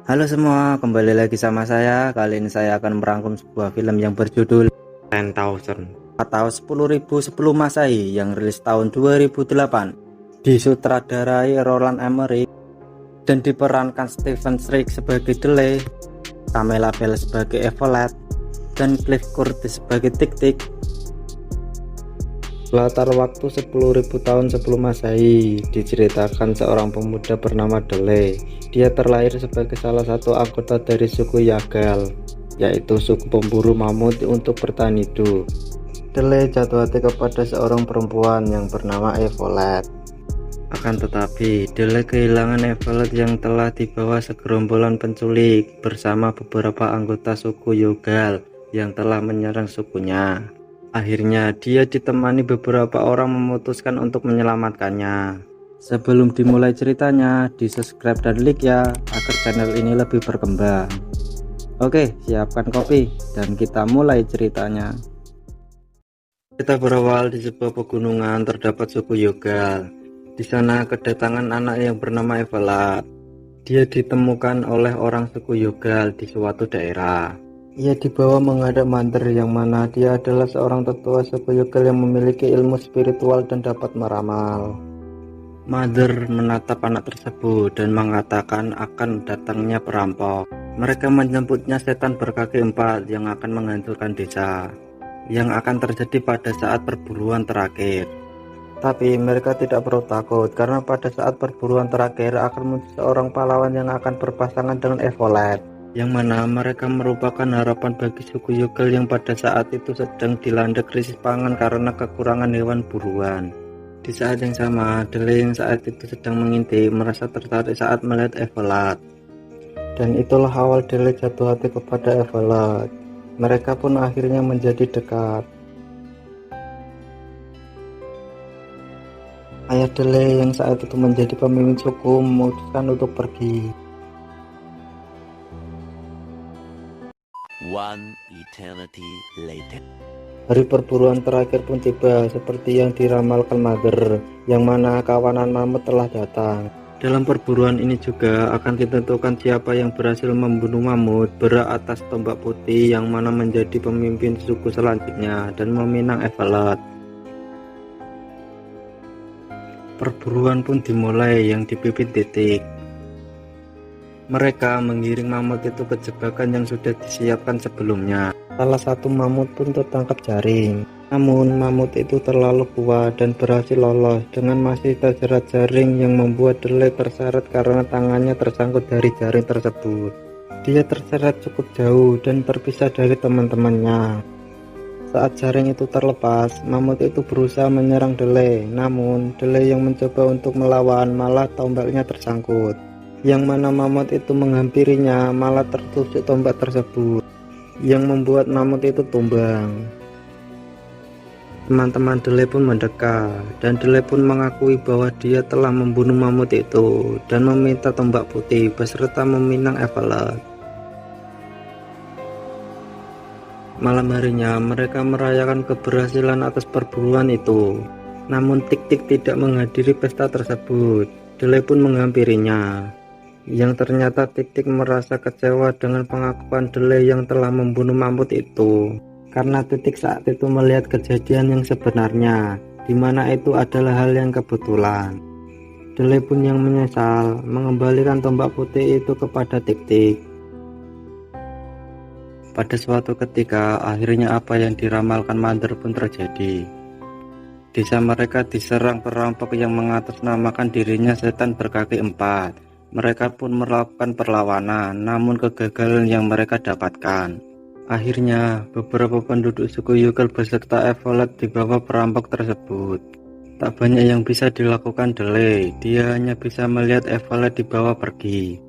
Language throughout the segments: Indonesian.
Halo semua, kembali lagi sama saya. Kali ini saya akan merangkum sebuah film yang berjudul 10,000 atau 10.000 sebelum Masehi yang rilis tahun 2008. Disutradarai Roland Emmerich dan diperankan Stephen Street sebagai Dele, Camilla Belle sebagai Evelyn, dan Cliff Curtis sebagai Tik-Tik. Latar waktu 10.000 tahun sebelum Masehi, diceritakan seorang pemuda bernama Dele. Dia terlahir sebagai salah satu anggota dari suku Yagal, yaitu suku pemburu mamut untuk bertahan hidup. Dele jatuh hati kepada seorang perempuan yang bernama Evelyn. Akan tetapi, Dele kehilangan Evelyn yang telah dibawa segerombolan penculik bersama beberapa anggota suku Yagal yang telah menyerang sukunya. Akhirnya dia ditemani beberapa orang memutuskan untuk menyelamatkannya. Sebelum dimulai ceritanya, di subscribe dan like ya, agar channel ini lebih berkembang. Oke, siapkan kopi dan kita mulai ceritanya. Kita berawal di sebuah pegunungan terdapat suku Yagal. Di sana kedatangan anak yang bernama Evelyn. Dia ditemukan oleh orang suku Yagal di suatu daerah. Ia dibawa menghadap Mother yang mana dia adalah seorang tetua suku Yagal yang memiliki ilmu spiritual dan dapat meramal. Mother menatap anak tersebut dan mengatakan akan datangnya perampok. Mereka menyebutnya setan berkaki 4 yang akan menghancurkan desa, yang akan terjadi pada saat perburuan terakhir. Tapi mereka tidak perlu takut karena pada saat perburuan terakhir akan muncul seorang pahlawan yang akan berpasangan dengan Evelyn, yang mana mereka merupakan harapan bagi suku Yagal yang pada saat itu sedang dilanda krisis pangan karena kekurangan hewan buruan. Di saat yang sama, Dele yang saat itu sedang mengintip merasa tertarik saat melihat Evelyn. Dan itulah awal Dele jatuh hati kepada Evelyn. Mereka pun akhirnya menjadi dekat. Ayah Dele yang saat itu menjadi pemimpin suku memutuskan untuk pergi. One eternity later. Hari perburuan terakhir pun tiba seperti yang diramalkan Mother, yang mana kawanan mamut telah datang. Dalam perburuan ini juga akan ditentukan siapa yang berhasil membunuh mamut berak atas tombak putih yang mana menjadi pemimpin suku selanjutnya dan meminang Evelyn. Perburuan pun dimulai yang dipimpin Tik-Tik. Mereka menggiring mamut itu ke jebakan yang sudah disiapkan sebelumnya. Salah satu mamut pun tertangkap jaring. Namun mamut itu terlalu kuat dan berhasil lolos dengan masih terjerat jaring yang membuat Dele terseret karena tangannya tersangkut dari jaring tersebut. Dia terseret cukup jauh dan terpisah dari teman-temannya. Saat jaring itu terlepas, mamut itu berusaha menyerang Dele. Namun Dele yang mencoba untuk melawan malah tombaknya tersangkut, yang mana mamut itu menghampirinya malah tertusuk tombak tersebut, yang membuat mamut itu tumbang. Teman-teman Dele pun mendekat dan Dele pun mengakui bahwa dia telah membunuh mamut itu dan meminta tombak putih beserta meminang Evelyn. Malam harinya mereka merayakan keberhasilan atas perburuan itu. Namun Tik-Tik tidak menghadiri pesta tersebut. Dele pun menghampirinya, yang ternyata Tik-Tik merasa kecewa dengan pengakuan Dele yang telah membunuh mamut itu, karena Tik-Tik saat itu melihat kejadian yang sebenarnya, di mana itu adalah hal yang kebetulan. Dele pun yang menyesal mengembalikan tombak putih itu kepada Tik-Tik. Pada suatu ketika, akhirnya apa yang diramalkan Mother pun terjadi. Desa mereka diserang perampok yang mengatasnamakan dirinya setan berkaki 4. Mereka pun melakukan perlawanan, namun kegagalan yang mereka dapatkan. Akhirnya, beberapa penduduk suku Yagal beserta Evelyn dibawa perampok tersebut. Tak banyak yang bisa dilakukan Dele, dia hanya bisa melihat Evelyn dibawa pergi.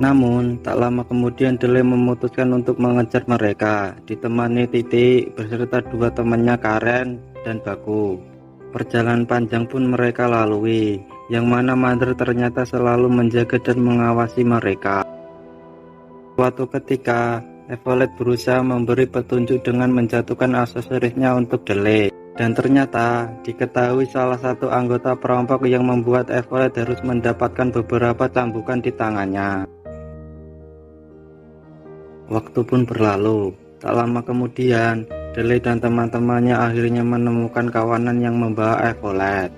Namun, tak lama kemudian Dele memutuskan untuk mengejar mereka, ditemani Tik-Tik beserta dua temannya Karen dan Baku. Perjalanan panjang pun mereka lalui, yang mana Mother ternyata selalu menjaga dan mengawasi mereka. Suatu ketika, Evelyn berusaha memberi petunjuk dengan menjatuhkan aksesorisnya untuk Dele. Dan ternyata diketahui salah satu anggota perampok yang membuat Evelyn harus mendapatkan beberapa cambukan di tangannya. Waktu pun berlalu. Tak lama kemudian, Dele dan teman-temannya akhirnya menemukan kawanan yang membawa Evelyn.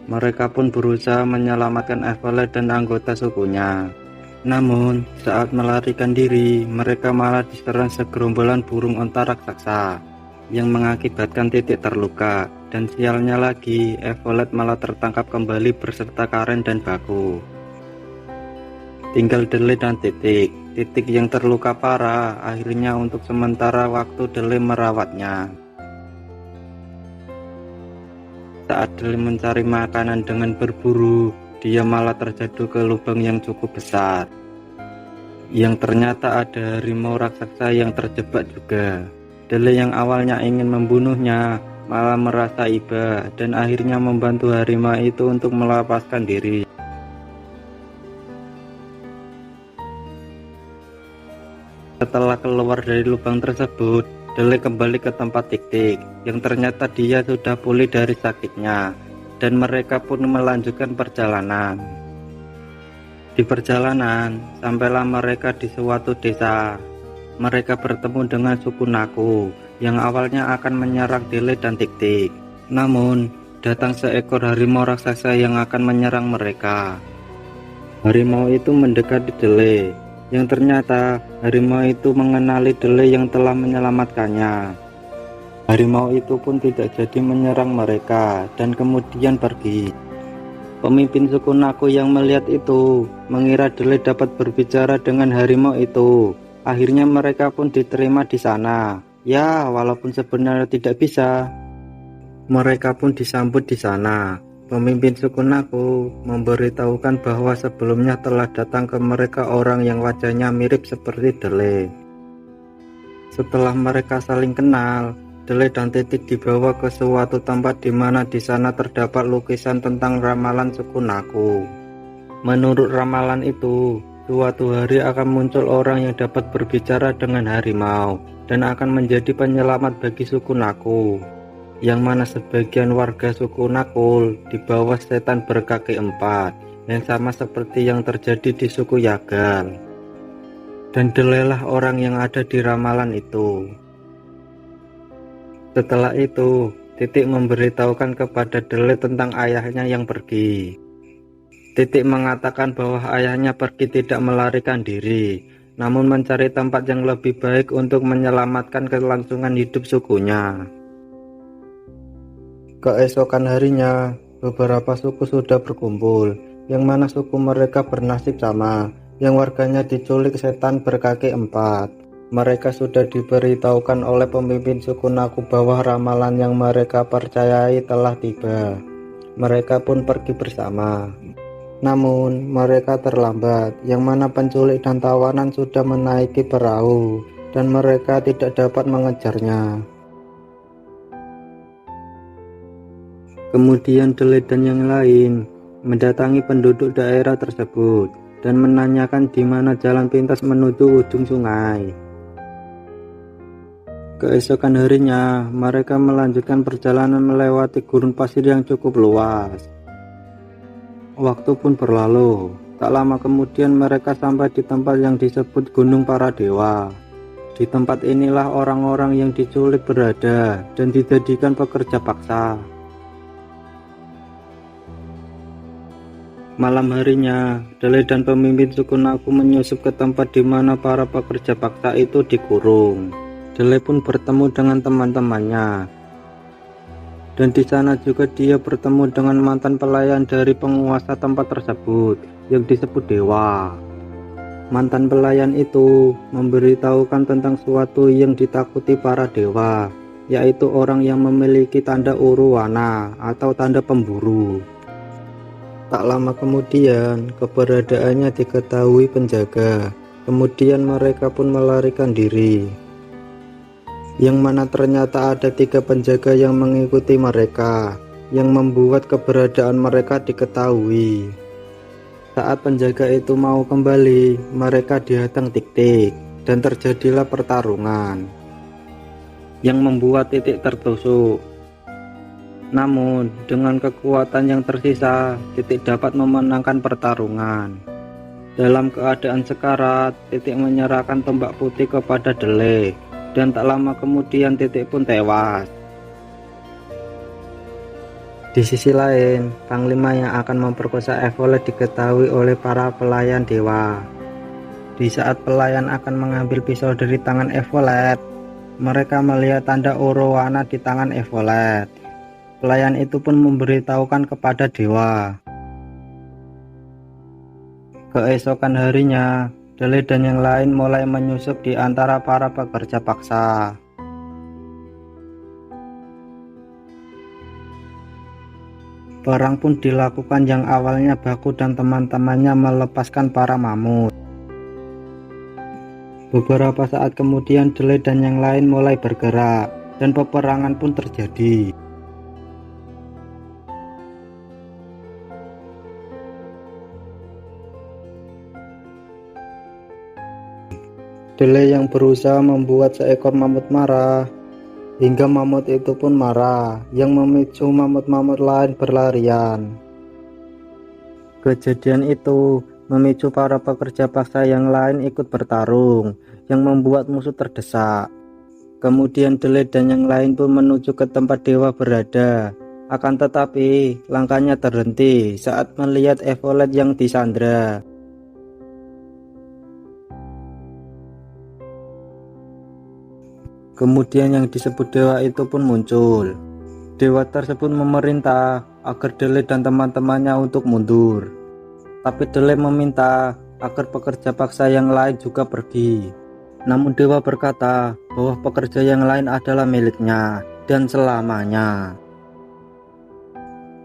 Mereka pun berusaha menyelamatkan Evelyn dan anggota sukunya. Namun, saat melarikan diri, mereka malah diserang segerombolan burung onta raksasa yang mengakibatkan Titik terluka, dan sialnya lagi, Evelyn malah tertangkap kembali berserta Karen dan Baku. Tinggal Dele dan Titik. Titik yang terluka parah, akhirnya untuk sementara waktu Dele merawatnya. Saat Dele mencari makanan dengan berburu, dia malah terjatuh ke lubang yang cukup besar, yang ternyata ada harimau raksasa yang terjebak juga. Dele yang awalnya ingin membunuhnya malah merasa iba dan akhirnya membantu harimau itu untuk melepaskan diri. Setelah keluar dari lubang tersebut, Dele kembali ke tempat Titik yang ternyata dia sudah pulih dari sakitnya, dan mereka pun melanjutkan perjalanan. Di perjalanan, sampailah mereka di suatu desa. Mereka bertemu dengan suku Naku yang awalnya akan menyerang Dele dan Titik. Namun, datang seekor harimau raksasa yang akan menyerang mereka. Harimau itu mendekati Dele, yang ternyata harimau itu mengenali Dele yang telah menyelamatkannya. Harimau itu pun tidak jadi menyerang mereka dan kemudian pergi. Pemimpin suku Naku yang melihat itu mengira Dele dapat berbicara dengan harimau itu. Akhirnya mereka pun diterima di sana. Ya, walaupun sebenarnya tidak bisa. Mereka pun disambut di sana. Pemimpin suku Naku memberitahukan bahwa sebelumnya telah datang ke mereka orang yang wajahnya mirip seperti Dele. Setelah mereka saling kenal, Dele dan Titik dibawa ke suatu tempat di mana di sana terdapat lukisan tentang ramalan suku Naku. Menurut ramalan itu, suatu hari akan muncul orang yang dapat berbicara dengan harimau dan akan menjadi penyelamat bagi suku Naku, yang mana sebagian warga suku Nakul di bawah setan berkaki 4 yang sama seperti yang terjadi di suku Yagal. Dan Delelah orang yang ada di ramalan itu. Setelah itu, Titik memberitahukan kepada Dele tentang ayahnya yang pergi. Titik mengatakan bahwa ayahnya pergi tidak melarikan diri, namun mencari tempat yang lebih baik untuk menyelamatkan kelangsungan hidup sukunya. Keesokan harinya, beberapa suku sudah berkumpul, yang mana suku mereka bernasib sama, yang warganya diculik setan berkaki 4. Mereka sudah diberitahukan oleh pemimpin suku Naku bahwa ramalan yang mereka percayai telah tiba. Mereka pun pergi bersama. Namun mereka terlambat, yang mana penculik dan tawanan sudah menaiki perahu dan mereka tidak dapat mengejarnya. Kemudian Dele dan yang lain mendatangi penduduk daerah tersebut dan menanyakan di mana jalan pintas menuju ujung sungai. Keesokan harinya, mereka melanjutkan perjalanan melewati gurun pasir yang cukup luas. Waktu pun berlalu, tak lama kemudian mereka sampai di tempat yang disebut Gunung Para Dewa. Di tempat inilah orang-orang yang diculik berada dan dijadikan pekerja paksa. Malam harinya, Dele dan pemimpin suku Naku menyusup ke tempat di mana para pekerja paksa itu dikurung. Dele pun bertemu dengan teman-temannya. Dan di sana juga dia bertemu dengan mantan pelayan dari penguasa tempat tersebut yang disebut Dewa. Mantan pelayan itu memberitahukan tentang suatu yang ditakuti para dewa, yaitu orang yang memiliki tanda Uruwana atau tanda pemburu. Tak lama kemudian keberadaannya diketahui penjaga. Kemudian mereka pun melarikan diri, yang mana ternyata ada 3 penjaga yang mengikuti mereka, yang membuat keberadaan mereka diketahui. Saat penjaga itu mau kembali, mereka dihadang Titik dan terjadilah pertarungan yang membuat Titik tertusuk. Namun, dengan kekuatan yang tersisa, Titik dapat memenangkan pertarungan. Dalam keadaan sekarat, Titik menyerahkan tombak putih kepada Dele, dan tak lama kemudian Titik pun tewas. Di sisi lain, Panglima yang akan memperkosa Evolet diketahui oleh para pelayan dewa. Di saat pelayan akan mengambil pisau dari tangan Evolet, mereka melihat tanda Orowana di tangan Evolet. Pelayan itu pun memberitahukan kepada dewa. Keesokan harinya, Dele dan yang lain mulai menyusup di antara para pekerja paksa. Perang pun dilakukan yang awalnya Baku dan teman-temannya melepaskan para mamut. Beberapa saat kemudian Dele dan yang lain mulai bergerak dan peperangan pun terjadi. Dele yang berusaha membuat seekor mamut marah, hingga mamut itu pun marah, yang memicu mamut-mamut lain berlarian. Kejadian itu memicu para pekerja paksa yang lain ikut bertarung, yang membuat musuh terdesak. Kemudian Dele dan yang lain pun menuju ke tempat dewa berada. Akan tetapi langkahnya terhenti saat melihat Evolet yang disandra. Kemudian yang disebut dewa itu pun muncul. Dewa tersebut memerintah agar Dele dan teman-temannya untuk mundur. Tapi Dele meminta agar pekerja paksa yang lain juga pergi. Namun dewa berkata bahwa pekerja yang lain adalah miliknya dan selamanya.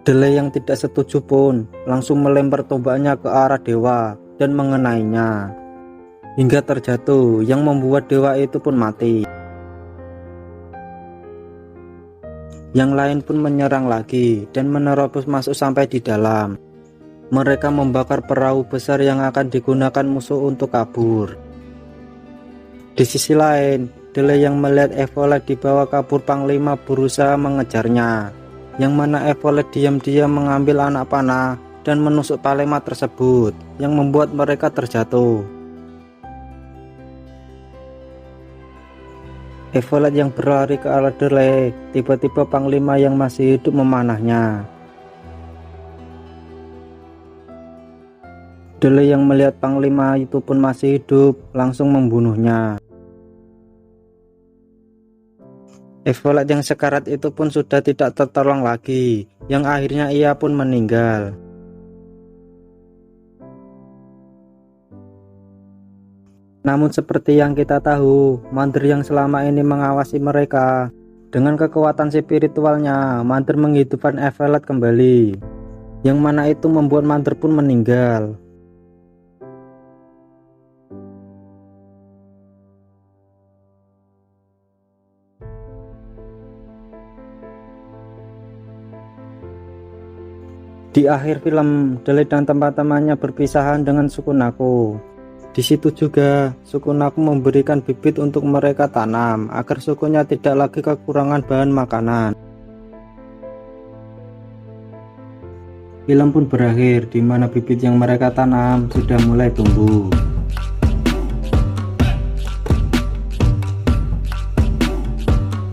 Dele yang tidak setuju pun langsung melempar tombaknya ke arah dewa dan mengenainya, hingga terjatuh yang membuat dewa itu pun mati. Yang lain pun menyerang lagi dan menerobos masuk sampai di dalam. Mereka membakar perahu besar yang akan digunakan musuh untuk kabur. Di sisi lain, Dele yang melihat Evolet dibawa kabur Panglima berusaha mengejarnya, yang mana Evolet diam-diam mengambil anak panah dan menusuk Panglima tersebut, yang membuat mereka terjatuh. Evolet yang berlari ke arah Dele, tiba-tiba Panglima yang masih hidup memanahnya. Dele yang melihat Panglima itu pun masih hidup, langsung membunuhnya. Evolet yang sekarat itu pun sudah tidak tertolong lagi, yang akhirnya ia pun meninggal. Namun seperti yang kita tahu, Mandir yang selama ini mengawasi mereka, dengan kekuatan spiritualnya, Mandir menghidupkan Evolet kembali, yang mana itu membuat Mandir pun meninggal. Di akhir film, Dele dan teman-temannya berpisahan dengan suku Naku. Di situ juga suku Naku memberikan bibit untuk mereka tanam agar sukunya tidak lagi kekurangan bahan makanan. Film pun berakhir di mana bibit yang mereka tanam sudah mulai tumbuh.